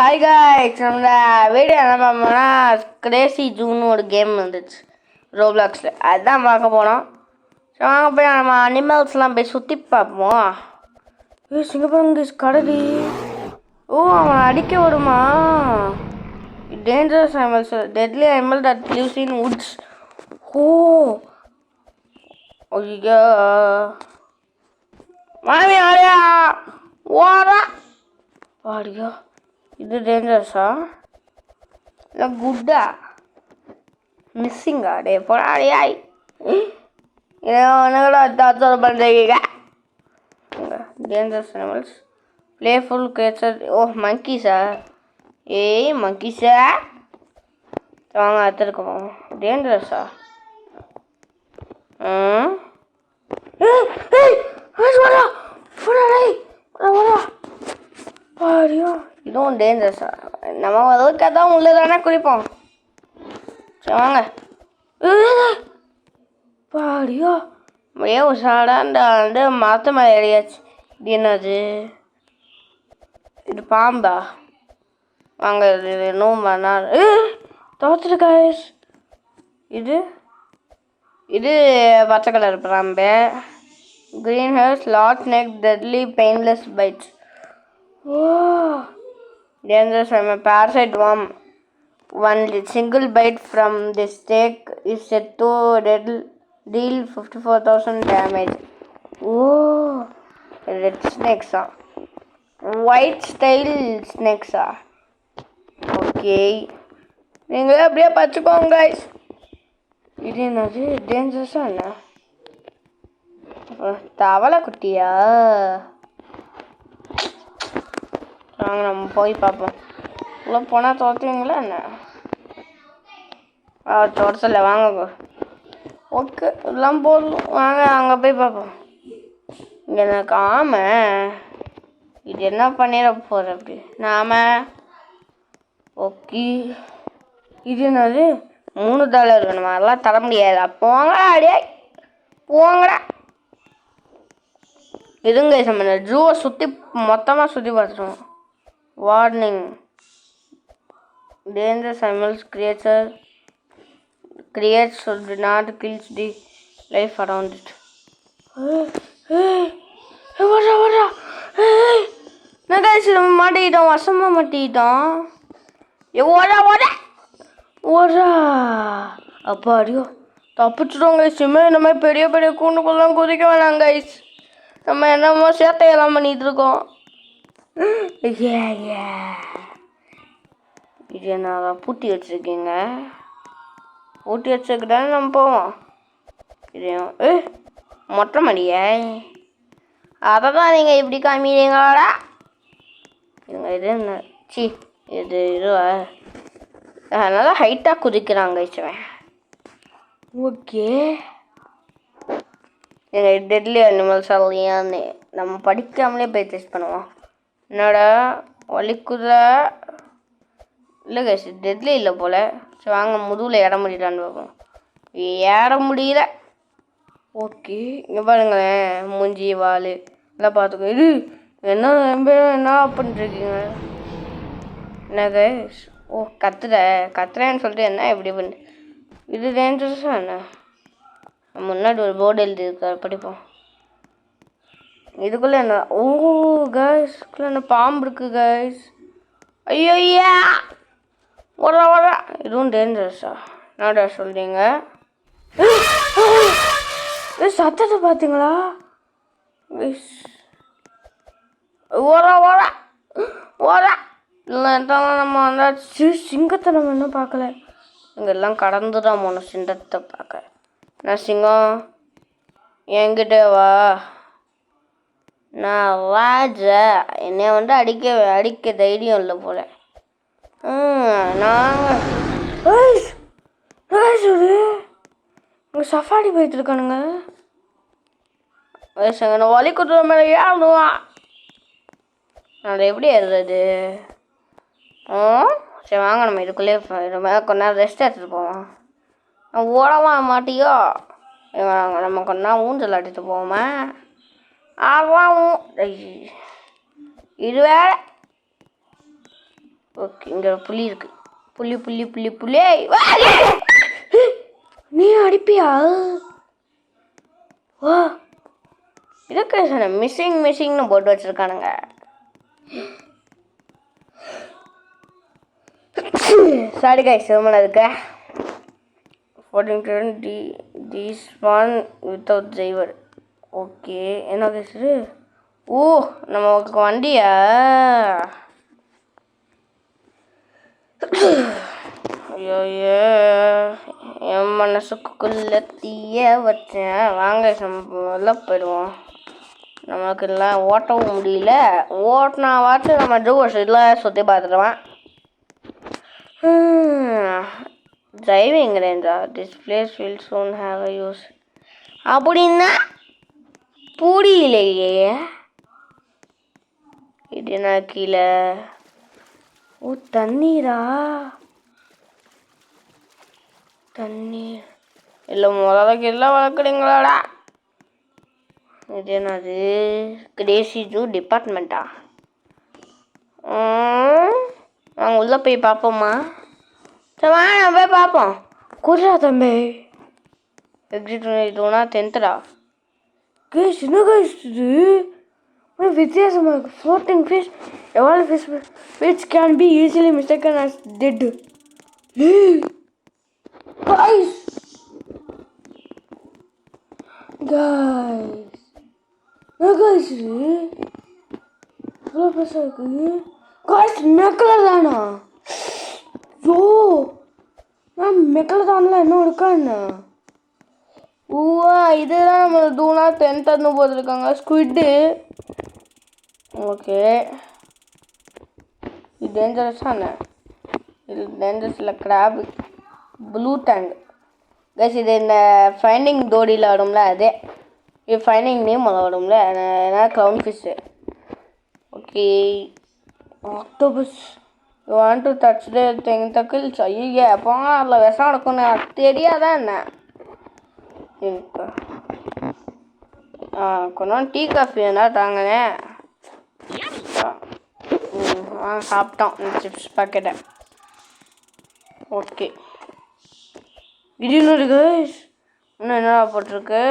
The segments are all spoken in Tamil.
ஹாய் காய்ஸ், நம்ம வீடியோ என்ன பண்ணோம்னா கிரேசி ஜூன்னு ஒரு கேம் வந்துச்சு ரோப்ளாக்ஸில். அதுதான் பார்க்க போனோம். ஸோ வாங்க போய் நம்ம அனிமல்ஸ்லாம் போய் சுற்றி பார்ப்போம். சிங்கப்பூர் கடடி. ஓ, அவன் அடிக்க வருமா? Dangerous animals, deadly animal that lives in woods. ஓ ஐயா, மாமி ஆடியா ஓடா ஆடியா. இது டேஞ்சரஸா இல்லை குட்டா? மிஸ்ஸிங்கா? டே போடாடியாய், ஒன்றுங்களா டார்ச்சர் பண்ணுறீங்க. Dangerous animals, playful creature. ஓ மங்கீஸா? ஏய் மங்கீஸா, வாங்க எடுத்துருக்கோம். டேஞ்சரஸா? இதுவும் டேஞ்சரஸா? நம்ம அளவுக்கு தான் உள்ள தானே குளிப்போம். சரி வாங்க. பாடியோ அப்படியே உஷாடாண்டா வந்து மரத்து மேலே ஏறியாச்சு. இது என்னது? இது பாம்பா? வாங்க, இது இன்னும் தோத்துட்டு காய்ஸ். இது இது பச்சை கலர் பாம்பு. Green hairs, large neck, deadly, painless bites. Oh, dangerous. I'm a parasite worm. One single bite from this snake is said to deal 54,000 damage. Oh, red snakes are. White tail snakes are. Okay. நீங்களே அப்படியே பார்த்துக்கோங்க guys. இது என்னது? டேஞ்சரஸா என்ன? தவளை குட்டியா? வாங்க நம்ம போய் பார்ப்போம். உள்ள போனால் தோற்றுவீங்களா என்ன? தோட்டத்தில் வாங்க. ஓகே, எல்லாம் போதும். வாங்க அங்கே போய் பார்ப்போம். இங்கே எனக்கு ஆமை. இது என்ன பண்ணிட போகிற அப்படி நாம? ஓகே, இது என்னது? $3 வேணுமா? அதெல்லாம் தர முடியாது. போங்கடா அடியே, போங்கடா. இதுங்க நம்ம ஜூவை சுற்றி மொத்தமாக சுற்றி பார்த்துருவோம். Warning, dangerous animals creates should not kills the life around it. என்ன கைஸ், நம்ம மாட்டிக்கிட்டோம், வசமாக மாட்டிக்கிட்டோம். ஓடா ஓடா ஓடா. அப்பா அடியோ, தப்பிச்சிட்டோம் கைஸ். இனிமேல் இந்த மாதிரி பெரிய பெரிய கூண்டுக்குள்ளலாம் குதிக்க வேணாம் கைஸ். நம்ம என்னமோ சேட்டையெல்லாம் பண்ணிகிட்டு இருக்கோம். இது என்ன பூட்டி வச்சுருக்கீங்க? பூட்டி வச்சுக்கிட்டாலும் நம்ம போவோம். இது மொட்டை மாடியே, அதை தான் நீங்கள் இப்படி காமிக்கிறீங்களா? இது என்ன? சி, இதுவா? அதனால ஹைட்டாக குதிக்கிறாங்க இச்சுவேன். ஓகே, எங்கள் டெட்லி அனிமல்ஸ் இல்லையான்னு நம்ம படிக்காமலே போய் டெஸ்ட் பண்ணுவோம். என்னடா வலிக்குதா? இல்லை கைஸ், டெட்லி இல்லை போல். சரி வாங்க, முதுகில் ஏற முடியலான்னு பார்ப்போம். ஏற முடியல. ஓகே, இங்கே பாருங்களேன், மூஞ்சி வால் எல்லாம் பார்த்துக்கோ. இது என்ன பண்ணிட்டுருக்கீங்க? என்ன கைஸ்? ஓ, கத்துறேன்னு சொல்லிட்டு என்ன இப்படி பண்ணு? இது டேஞ்சரஸா என்ன? முன்னாடி ஒரு போர்டு எழுதியிருக்க, படிப்போம். இதுக்குள்ளே என்ன? ஓ கைஸ், இதுக்குள்ளே என்ன பாம்பு இருக்குது கைஸ். ஐயோ ஐயா, ஓடா. இதுவும் டேஞ்சரஸா? என்னடா சொல்கிறீங்க? சத்தத்தை பார்த்தீங்களா? ஓடா. இல்லை நம்ம வந்தாச்சு. சிங்கத்தை நம்ம இன்னும் பார்க்கல. இங்கெல்லாம் கடந்து தான் போகணும் சிங்கத்தை பார்க்க. நான் சிங்கம், என்கிட்ட வா. நான் ராஜா. என்னை வந்து அடிக்க தைரியம் இல்லை போல. நாங்கள் இங்கே சஃபாரி போயிட்டு இருக்கானுங்க. வயசுங்க, நான் வலி குத்துற மேலே ஏறணுவா. அது எப்படி ஏறுறது? சரி வாங்க, நம்ம இதுக்குள்ளே கொஞ்ச நேரம் ரெஸ்ட் எடுத்துகிட்டு போவோம். ஓடவா மாட்டியோ? நம்ம கொஞ்ச நேரம் ஊஞ்சல் அடித்து போவோமா? ஆவாம். இது வேற ஓகே இங்கே புலி இருக்கு. புலி புலி புலி புலி நீ அடிப்பியா? வா இதுக்கு சார் மிஸ்ஸிங்னு போட்டு வச்சுருக்கானுங்க. சாரி கைஸ் அதுக்கு 14 this one without driver. Okay என்ன கேசு? ஓ நமக்கு வண்டியா? ஐயோ என் மனசுக்குள்ள தீய வச்சேன். வாங்க நம்ம போயிடுவோம். நமக்கு எல்லாம் ஓட்டவும் முடியல. ஓட்டினாவாச்சும் நம்ம ஜூஸ் இல்லை சுற்றி பார்த்துடுவான். டிரைவிங் ரேஞ்சா displays will soon have a use அப்படின்னா புரியலையே. இது என்ன கீழே? ஓ தண்ணீரா? தண்ணீர் இல்லை முதல்ல எல்லாம் வளர்க்குறீங்களாடா? இது என்னது? கிரேசி ஜூ டிபார்ட்மெண்ட்டா? நாங்கள் உள்ளே போய் பார்ப்போம்மா. சரி வாங்க போய் பார்ப்போம். குதிரா தம்பி எக்ஸிட் இதுனா 10th கேஸ் என்ன கேஸ் இது? வித்தியாசமாக இருக்கு. ஃப்ளோட்டிங் ஃபிஷ் எவ்வளோ fish which can be easily mistaken as dead. Guys, என்ன guys இது? எவ்வளோ பெருசாக இருக்கு guys. மெக்கலதானா? யோ நான் மெக்கலதானில் என்ன இருக்கான்னு? இதுதான் நம்ம டூனா 10th போட்டிருக்காங்க. ஸ்குவிட்டு. ஓகே இது டேஞ்சரஸான இது டேஞ்சரஸ் இல்லை. Grab blue tank guys. இது இந்த ஃபைண்டிங் தோடியில் வரும்ல அதே. இது ஃபைண்டிங் நேம் வரும்ல ஏன்னா clown fish. Okay octopus you want to touch the tentacles. ஐயோ போங்க அதில் விஷம் நடக்கும்னு தெரியாதான் என்ன? கொஞ்சம் டீ காஃபி வேணா தாங்கண்ணே. சாப்பிட்டோம் சிப்ஸ் பாக்கெட்டை. ஓகே இது இன்னொரு கைஸ். இன்னும் என்ன போட்டிருக்கு?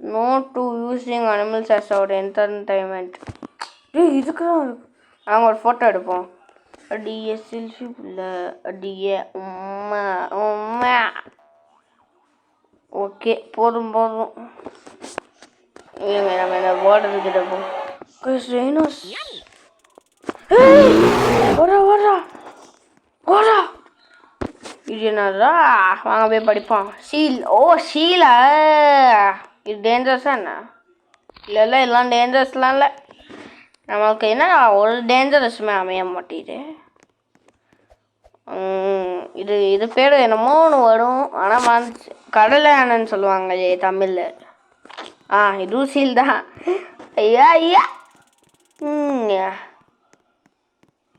No to using animals as our entertainment. இதுக்கு தான் நாங்கள் ஒரு ஃபோட்டோ எடுப்போம். அடியே செல்ஃபி இல்லை அடியே உம்மா உம்மா. ஓகே போதும் இல்லைங்க நம்ம என்ன போடுறதுக்கிட்ட போவோம். ரெய்னோஸ் ஓடா இது என்னடா? வாங்க போய் படிப்போம். சீல். ஓ சீலா? இது டேஞ்சரஸா என்ன? இல்லை எல்லாம் டேஞ்சரஸ்லாம் இல்லை. நமக்கு என்ன ஒரு டேஞ்சரஸுமே அமைய மாட்டேது. இது பேர் என்னமோ ஒன்று வரும் ஆனால் வந்துச்சு. கடலை யானைன்னு சொல்லுவாங்களே தமிழில். இதுவும் சீல் தான். ஐயா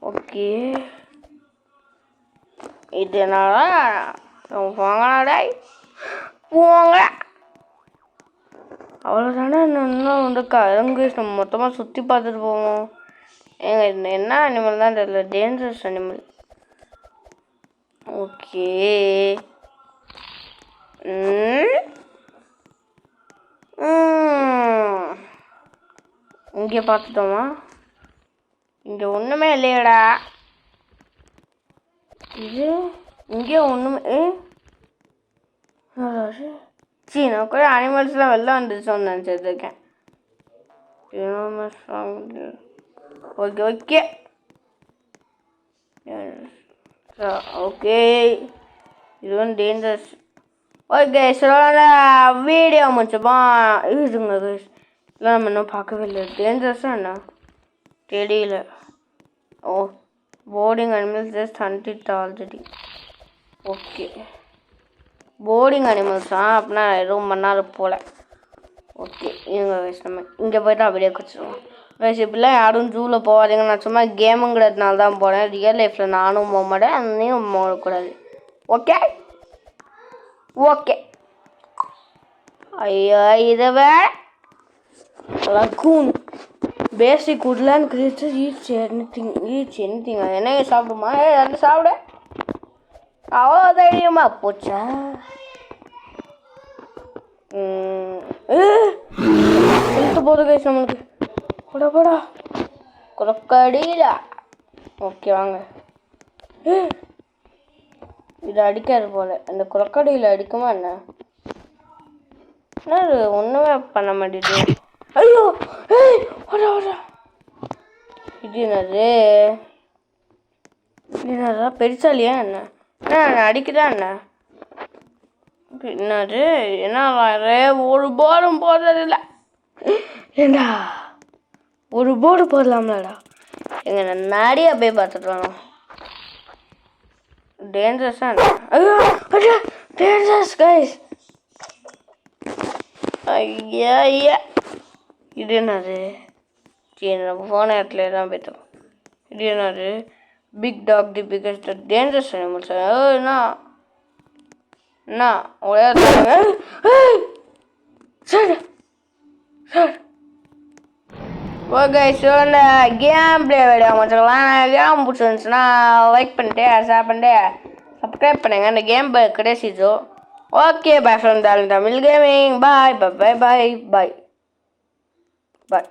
ஓகே இது என்னடா? போங்கடா போங்க. அவ்வளோதானே. இன்னும் வந்து கரங்கு நம்ம மொத்தமாக சுற்றி பார்த்துட்டு போவோம். ஏங்க என்ன அனிமல் தான் தெரியல. Dangerous animal. ஓகே இங்கே பார்த்துட்டோமா? இங்கே ஒன்றுமே இல்லையடா. இது இங்கே ஒன்றுமே நான் கூட அனிமல்ஸ்லாம் வெளில வந்துருச்சோன்னு நினச்சிட்ருக்கேன். ஓகே ஓகே ஓகே இது வந்து டேஞ்சரஸ். ஓகே சொல்ல வீடியோ முடிச்சப்போ இதுங்க இல்லை நம்ம இன்னும் பார்க்கவே இல்லை. டேஞ்சரஸாக என்ன தெரியல. ஓ boarding animals just hunted already. Okay boarding அனிமல்ஸா? அப்படின்னா எதுவும் பண்ணாது போல். ஓகே இவங்க வயசு நம்ம இங்கே போய்ட்டு அப்படியே குச்சிடுவோம். வயசு இப்படிலாம் யாரும் ஜூவில் போகாதீங்க. நான் சும்மா கேமுங்கிறதுனால தான் போகிறேன். ரியல் லைஃப்பில் நானும் போக மாட்டேன். அதையும் போகக்கூடாது. ஓகே ஓகே ஐயோ இதை வேற லக்கூன் பேசிக் உட்லாண்ட் கிரியேச்சர் ஈச் எனிதிங் என்ன சாப்பிடுமா அந்த சாப்பிட அவ்வளோ தைரியமா போச்சா போது கைஸ் நம்மளுக்கு போடா போடா குரக்கடியிலா ஓகே வாங்க இது அடிக்காது போல அந்த குரக்கடியில் அடிக்குமா என்ன அது ஒன்றுமே பண்ண மாட்டேது ஐயோ இது என்னது பெருசாலியா என்ன அடிக்குதா என்ன என்னது என்ன ஒரு போர்டும் போடுறதில்ல ஏண்டா ஒரு போர்டு போடலாம்லடா எங்க நிறைய போய் பார்த்துட்டு வரணும் டேஞ்சரஸா ஐயோ டேஞ்சரஸ் கைஸ் ஐயா ஐயா இது என்னது சரி நம்ம போன இடத்துல தான் போய்த்தோம் இது என்னது big dog the biggest dangerous animals என்ன ஒரே சார் ஓகே ஸோ இந்த கேம் பிளே வீடியோ முடிச்சுக்கலாம் கேம் பிடிச்சிருந்துச்சுன்னா லைக் பண்ணிட்டு ஷேர் பண்ணிட்டு சப்ஸ்கிரைப் பண்ணுங்க இந்த கேம் கிடைச்சிச்சோ okay bye from Tamil gaming bye bye bye bye bye